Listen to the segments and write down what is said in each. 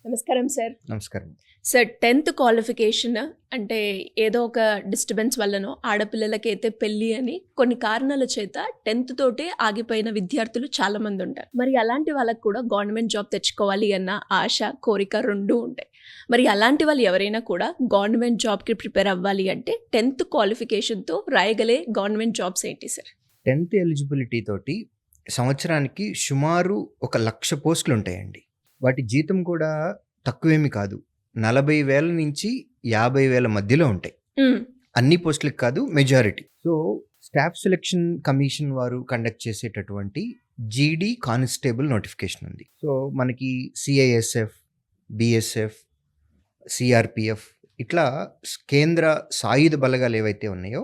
నమస్కారం సార్. నమస్కారం. Sir 10th qualification అంటే ఏదో ఒక డిస్టర్బెన్స్ వల్లనో ఆడపిల్లలకైతే పెళ్ళి అని కొన్ని కారణాల చేత 10th తోటే ఆగిపోయిన విద్యార్థులు చాలా మంది ఉంటారు. మరి అలాంటి వాళ్ళకు కూడా గవర్నమెంట్ జాబ్ తెచ్చుకోవాలి అన్న ఆశ, కోరిక రెండూ ఉంటాయి. మరి అలాంటి వాళ్ళు ఎవరైనా కూడా గవర్నమెంట్ జాబ్కి ప్రిపేర్ అవ్వాలి అంటే 10th క్వాలిఫికేషన్తో రాయగలే గవర్నమెంట్ జాబ్స్ ఏంటి సార్? 10th ఎలిజిబిలిటీ తోటి సంవత్సరానికి సుమారు 1,00,000 పోస్టులు ఉంటాయండి. వాటి జీతం కూడా తక్కువేమి కాదు. 40,000 నుంచి 50,000 మధ్యలో ఉంటాయి. అన్ని పోస్టులకు కాదు, majority. So staff selection commission వారు కండక్ట్ చేసేటటువంటి జీడీ కానిస్టేబుల్ నోటిఫికేషన్ ఉంది. సో మనకి సిఐఎస్ఎఫ్, బిఎస్ఎఫ్, సిఆర్పిఎఫ్ ఇట్లా కేంద్ర సాయుధ బలగాలు ఏవైతే ఉన్నాయో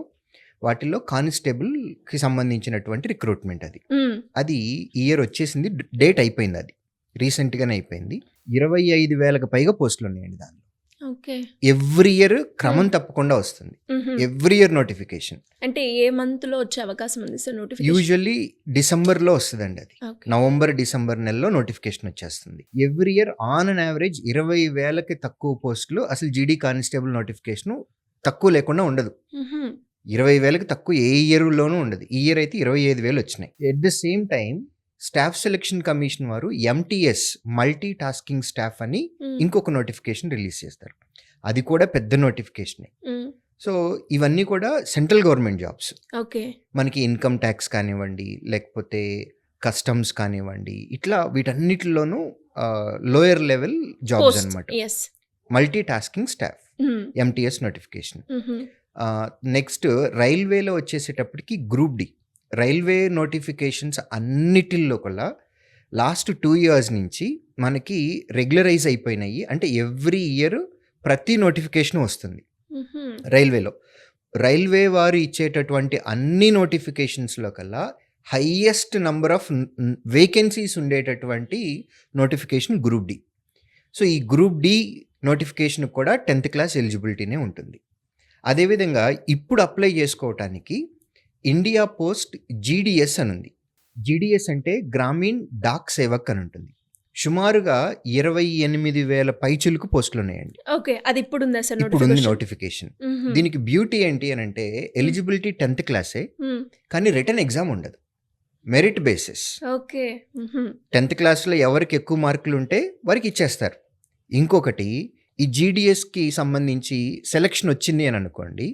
వాటిల్లో కానిస్టేబుల్కి సంబంధించినటువంటి రిక్రూట్మెంట్ అది ఈ ఇయర్ వచ్చేసింది. డేట్ అయిపోయింది, అది రీసెంట్గానే అయిపోయింది. 25,000కు పైగా పోస్టులు ఉన్నాయండి దానిలో. ఎవ్రీ ఇయర్ క్రమం తప్పకుండా వస్తుంది. Every year notification. అంటే ఏ మంత్ లో వచ్చే అవకాశం ఉంది సార్ నోటిఫికేషన్? యూజువల్లీ డిసెంబర్లో వస్తుందండి. అది నవంబర్, డిసెంబర్ నెలలో నోటిఫికేషన్ వచ్చేస్తుంది. Every year on an average 20,000కి తక్కువ పోస్టులు అసలు జీడీ కానిస్టేబుల్ నోటిఫికేషన్ తక్కువ లేకుండా ఉండదు. 20,000కి తక్కువ ఏ ఇయర్లోనూ ఉండదు. ఈ ఇయర్ అయితే 25,000 వచ్చినాయి. At the same time staff selection commission వారు ఎంటీఎస్, మల్టీ టాస్కింగ్ స్టాఫ్ అని ఇంకొక నోటిఫికేషన్ రిలీజ్ చేస్తారు. అది కూడా పెద్ద నోటిఫికేషనే. సో ఇవన్నీ కూడా సెంట్రల్ గవర్నమెంట్ జాబ్స్. మనకి ఇన్కమ్ ట్యాక్స్ కానివ్వండి, లేకపోతే కస్టమ్స్ కానివ్వండి, ఇట్లా వీటన్నిటిలోనూ లోయర్ లెవెల్ జాబ్స్ అనమాట. Multi tasking staff, MTS notification. Next రైల్వేలో వచ్చేసేటప్పటికి గ్రూప్ డి. రైల్వే నోటిఫికేషన్స్ అన్నిటిల్లో కూడా లాస్ట్ 2 years నుంచి మనకి రెగ్యులరైజ్ అయిపోయినాయి. అంటే ఎవ్రీ ఇయర్ ప్రతి నోటిఫికేషన్ వస్తుంది రైల్వేలో. రైల్వే వారు ఇచ్చేటటువంటి అన్ని నోటిఫికేషన్స్లో కల్లా హైయెస్ట్ నంబర్ ఆఫ్ వేకెన్సీస్ ఉండేటటువంటి నోటిఫికేషన్ గ్రూప్ డి. సో ఈ గ్రూప్ డి నోటిఫికేషన్ కూడా 10th క్లాస్ ఎలిజిబిలిటీనే ఉంటుంది. అదేవిధంగా ఇప్పుడు అప్లై చేసుకోవటానికి ఇండియా పోస్ట్ జీడిఎస్ అని ఉంది. జీడిఎస్ అంటే గ్రామీణ్ డాక్ సేవక్ అని ఉంటుంది. సుమారుగా 28,000 పైచులకు పోస్టులు ఉన్నాయండి. అది ఇప్పుడు ఉంది నోటిఫికేషన్. దీనికి బ్యూటీ ఏంటి అని అంటే ఎలిజిబిలిటీ 10th క్లాసే, కానీ రిటర్న్ ఎగ్జామ్ ఉండదు, మెరిట్ బేసిస్. 10th క్లాస్లో ఎవరికి ఎక్కువ మార్కులు ఉంటే వారికి ఇచ్చేస్తారు. ఇంకొకటి, ఈ జీడిఎస్కి సంబంధించి సెలక్షన్ వచ్చింది అని అనుకోండి,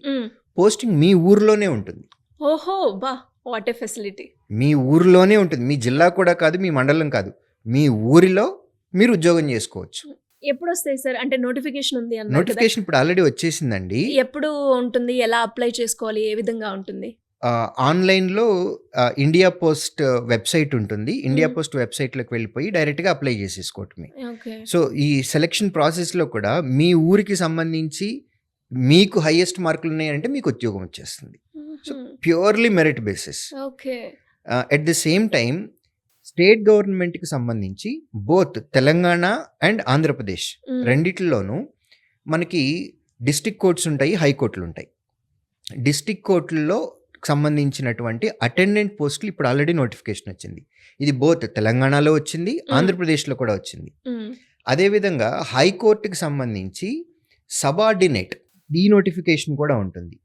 పోస్టింగ్ మీ ఊర్లోనే ఉంటుంది. ఓహో బా, వాట్ ఏ ఫెసిలిటీ. మీ ఊరిలోనే ఉంటుంది. మీ జిల్లా కూడా కాదు, మీ మండలం కాదు, మీ ఊరిలో మీరు ఉద్యోగం చేసుకోవచ్చు. ఎప్పుడు వస్తాయి సార్? అంటే నోటిఫికేషన్ ఉంది అన్నారు. నోటిఫికేషన్ ఇప్పుడు ఆల్రెడీ వచ్చేసిందండి. ఎప్పుడు ఉంటుంది? ఎలా అప్లై చేసుకోవాలి? ఏ విధంగా ఉంటుంది? ఆన్లైన్లో ఇండియా పోస్ట్ వెబ్సైట్ ఉంటుంది. ఇండియా పోస్ట్ వెబ్సైట్లోకి వెళ్ళిపోయి డైరెక్ట్గా అప్లై చేసేసుకోవటమే. సో ఈ సెలక్షన్ ప్రాసెస్లో కూడా మీ ఊరికి సంబంధించి మీకు హైయెస్ట్ మార్కులు ఉన్నాయంటే మీకు ఉద్యోగం వచ్చేస్తుంది. So purely merit basis. At the same time state గవర్నమెంట్కి సంబంధించి బోత్ తెలంగాణ అండ్ ఆంధ్రప్రదేశ్ రెండిట్లోనూ మనకి డిస్ట్రిక్ట్ కోర్ట్స్ ఉంటాయి, హైకోర్టులు ఉంటాయి. డిస్ట్రిక్ట్ కోర్టుల్లో సంబంధించినటువంటి అటెండెంట్ పోస్టులు ఇప్పుడు ఆల్రెడీ నోటిఫికేషన్ వచ్చింది. ఇది బోత్ తెలంగాణలో వచ్చింది, ఆంధ్రప్రదేశ్లో కూడా వచ్చింది. అదేవిధంగా హైకోర్టుకి సంబంధించి సబార్డినేట్ ఈ నోటిఫికేషన్ కూడా ఉంటుంది.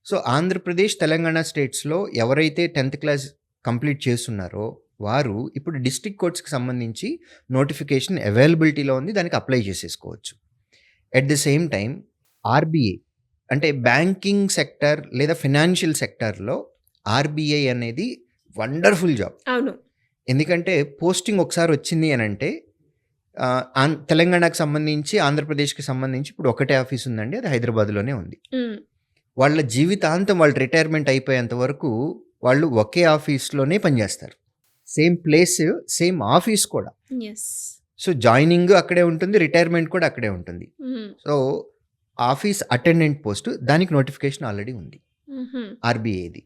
సో ఆంధ్రప్రదేశ్, తెలంగాణ స్టేట్స్లో ఎవరైతే 10th క్లాస్ కంప్లీట్ చేస్తున్నారో వారు ఇప్పుడు డిస్ట్రిక్ట్ కోర్ట్స్కి సంబంధించి నోటిఫికేషన్ అవైలబిలిటీలో ఉంది, దానికి అప్లై చేసేసుకోవచ్చు. At the same time RBI అంటే బ్యాంకింగ్ సెక్టర్ లేదా ఫినాన్షియల్ సెక్టర్లో ఆర్బీఐ అనేది వండర్ఫుల్ జాబ్. అవును. ఎందుకంటే పోస్టింగ్ ఒకసారి వచ్చింది అని అంటే తెలంగాణకు సంబంధించి, ఆంధ్రప్రదేశ్కి సంబంధించి ఇప్పుడు ఒకటే ఆఫీస్ ఉందండి, అది హైదరాబాద్లోనే ఉంది. వాళ్ళ జీవితాంతం వాళ్ళు రిటైర్మెంట్ అయిపోయేంత వరకు వాళ్ళు ఒకే ఆఫీస్లోనే పనిచేస్తారు. సేమ్ ప్లేస్, సేమ్ ఆఫీస్ కూడా. సో జాయినింగ్ అక్కడే ఉంటుంది, రిటైర్మెంట్ కూడా అక్కడే ఉంటుంది. సో ఆఫీస్ అటెండెంట్ పోస్ట్, దానికి నోటిఫికేషన్ ఆల్రెడీ ఉంది ఆర్బీఐది.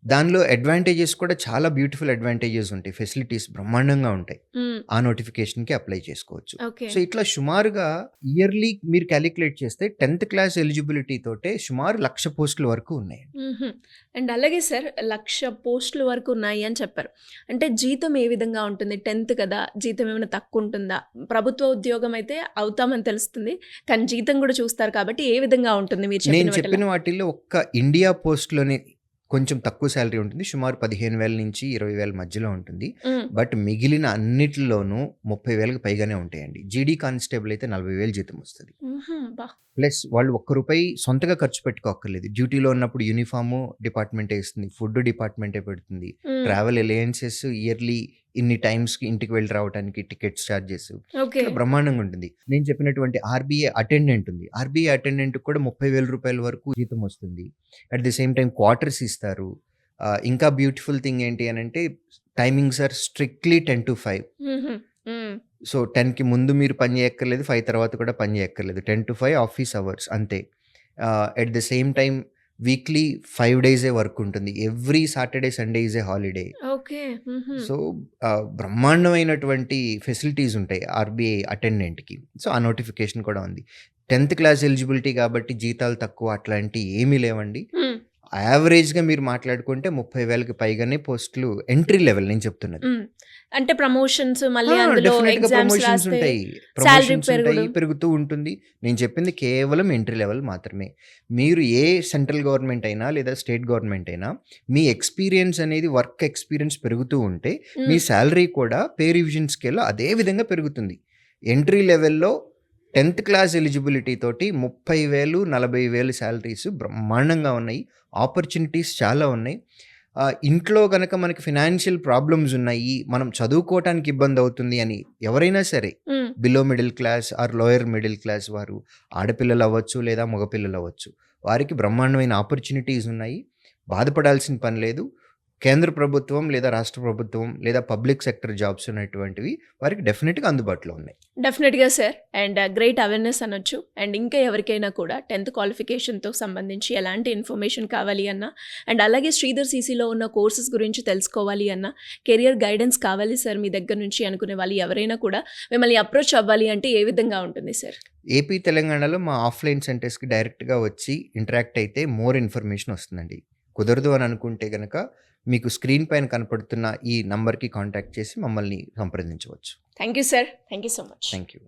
దానిలో అడ్వాంటేజెస్ కూడా చాలా బ్యూటిఫుల్ అడ్వాంటేజెస్ ఉంటాయి. ఫెసిలిటీస్ బ్రహ్మాండంగా ఉంటాయి. ఆ నోటిఫికేషన్‌కి అప్లై చేసుకోవచ్చు. ఓకే. సో, ఇట్లా సుమారుగా ఇయర్‌లీ మీరు కాలిక్యులేట్ చేస్తే 10థ్ క్లాస్ ఎలిజిబిలిటీ తోటే సుమారు 1,00,000 పోస్టుల వరకు ఉన్నాయండి. హుహు. అండ్ అలాగే సార్ 1,00,000 పోస్టుల వరకు ఉన్నాయి అని చెప్పారు. అంటే జీతం ఏ విధంగా ఉంటుంది? 10థ్ కదా! జీతం ఏమైనా తక్కువుంటుందా? ప్రభుత్వ ఉద్యోగం అయితే అవుతామని తెలుస్తుంది. కానీ జీతం కూడా చూస్తారు కాబట్టి ఏ విధంగా ఉంటుంది మీరు నేను చెప్పిన చెప్పిన వాటిల్లో ఒక్క ఇండియా పోస్ట్‌లోనే కొంచెం తక్కువ సాలరీ ఉంటుంది. సుమారు 15,000 నుంచి 20,000 మధ్యలో ఉంటుంది. హ్మ్. బట్ మిగిలిన అన్నిటిలోనూ 30,000కి పైగానే ఉంటాయండి. జీడీ కానిస్టేబుల్ అయితే 40,000 జీతం వస్తది. హుహు. అబ్బా! ప్లస్ వాళ్ళు ఒక్క రూపాయి సొంతగా ఖర్చు పెట్టుకోక్కర్లేదు. డ్యూటీలో ఉన్నప్పుడు యూనిఫార్ము డిపార్ట్‌మెంటే ఇస్తుంది. ఫుడ్ డిపార్ట్‌మెంటే పెడుతుంది. హ్మ్. ట్రావెల్ అలయన్సెస్ ఇయర్‌లీ ఇన్ని టైమ్స్‌కి ఇంటికి వెళ్ళి రావడానికి టికెట్స్ చార్జెస్ ఓకే. ఇట్లా బ్రహ్మాండంగా ఉంటుంది. నేను చెప్పినటువంటి ఆర్‌బీఐ అటెండెంట్ ఉంది. ఆర్‌బీఐ అటెండెంట్‌కి కూడా 30,000 రూపాయల వరకు జీతం వస్తుంది. At the same time quarters ఇస్తారు. ఇంకా బ్యూటిఫుల్ థింగ్ ఏంటి అనంటే టైమింగ్స్ ఆర్ స్ట్రిక్ట్‌లీ 10-5. హుహు. హ్మ్. సో, 10కి ముందు మీరు పని చేయక్కర్లేదు. 5 తర్వాత కూడా పని చేయక్కర్లేదు. 10-5 ఆఫీస్ అవర్స్ అంతే. At the same time weekly 5 డేసే వర్క్ ఉంటుంది. Every Saturday, Sunday is a holiday. Okay. హుహు. సో, బ్రహ్మాండమైనటువంటి ఫెసిలిటీస్ ఉంటాయి ఆర్‌బీఐ అటెండెంట్‌కి. సో, ఆ నోటిఫికేషన్ కూడా ఉంది. 10థ్ క్లాస్ ఎలిజిబిలిటీ కాబట్టి జీతాలు తక్కువ అట్లాంటియి ఏమీ లేవండి. హ్మ్. యావరేజ్‌గా మీరు మాట్లాడుకుంటే 30,000కి పైగానే పోస్టులు ఎంట్రీ లెవెల్ నేను చెప్తున్నది. హ్మ్. అంటే ప్రమోషన్స్ మళ్ళీ అందులో డెఫినెట్‌గా ఎగ్జామ్స్ ప్రమోషన్స్ రాస్తే ఉంటాయి. సాలరీ ప్రమోషన్స్ ఉంటాయి. పెరుగుడు. పెరుగుతూ ఉంటుంది. నేను చెప్పింది కేవలం ఎంట్రీ లెవెల్ మాత్రమే. మీరు ఏ సెంట్రల్ గవర్నమెంట్ అయినా లేదా స్టేట్ గవర్నమెంట్ అయినా మీ ఎక్స్‌పీరియన్స్ అనేది వర్క్ ఎక్స్‌పీరియన్స్ పెరుగుతూ ఉంటే మీ హ్మ్. సాలరీ కూడా పే రివిజన్ స్కేల్‌లో అదే విధంగా పెరుగుతుంది. ఎంట్రీ లెవెల్‌లో 10థ్ క్లాస్ ఎలిజిబిలిటీ తోటి 30,000, 40,000 సాలరీస్ బ్రహ్మాండంగా ఉన్నాయి. ఆపర్చునిటీస్ చాలా ఉన్నాయి. ఇంట్లో గనక మనకి ఫినాన్షియల్ ప్రాబ్లమ్స్ ఉన్నాయి. మనం చదువుకోవటానికి ఇబ్బందవుతుంది అని ఎవరైనా సరే హ్మ్. Below middle class are lower middle class వారు ఆడపిల్లలు అవ్వచ్చు లేదా మగపిల్లలు అవ్వచ్చు. వారికి బ్రహ్మాండమైన ఆపర్చునిటీస్ ఉన్నాయి. బాధపడాల్సిన పని లేదు. కేంద్ర ప్రభుత్వం లేదా రాష్ట్ర ప్రభుత్వం లేదా పబ్లిక్ సెక్టర్ జాబ్స్ ఉన్నటువంటివి వారికి డెఫినిట్‌గా అందుబాటులో ఉన్నాయి. డెఫినెట్‌గా సార్. అండ్ గ్రేట్ అవేర్‌నెస్ అనొచ్చు. అండ్ ఇంకా ఎవరికైనా కూడా 10థ్ క్వాలిఫికేషన్‌తో సంబంధించి ఎలాంటి ఇన్ఫర్మేషన్ కావాలి అన్నా, అండ్ అలాగే శ్రీధర్ సీసీలో ఉన్న కోర్సెస్ గురించి తెలుసుకోవాలి అన్నా, కెరియర్ గైడెన్స్ కావాలి సార్ మీ దగ్గర నుంచి అనుకునే వాళ్ళు ఎవరైనా కూడా మిమ్మల్ని అప్రోచ్ అవ్వాలి అంటే ఏ విధంగా ఉంటుంది సార్? ఏపీ, తెలంగాణలో మా ఆఫ్‌లైన్ సెంటర్స్‌కి డైరెక్ట్‌గా వచ్చి ఇంటరాక్ట్ అయితే మోర్ ఇన్ఫర్మేషన్ వస్తుందండి. కుదరదు అని అనుకుంటే గనక మీకు స్క్రీన్ పైన కనపడుతున్న ఈ నంబర్‌కి కాంటాక్ట్ చేసి మమ్మల్ని సంప్రదించవచ్చు. Thank you sir. Thank you so much. Thank you.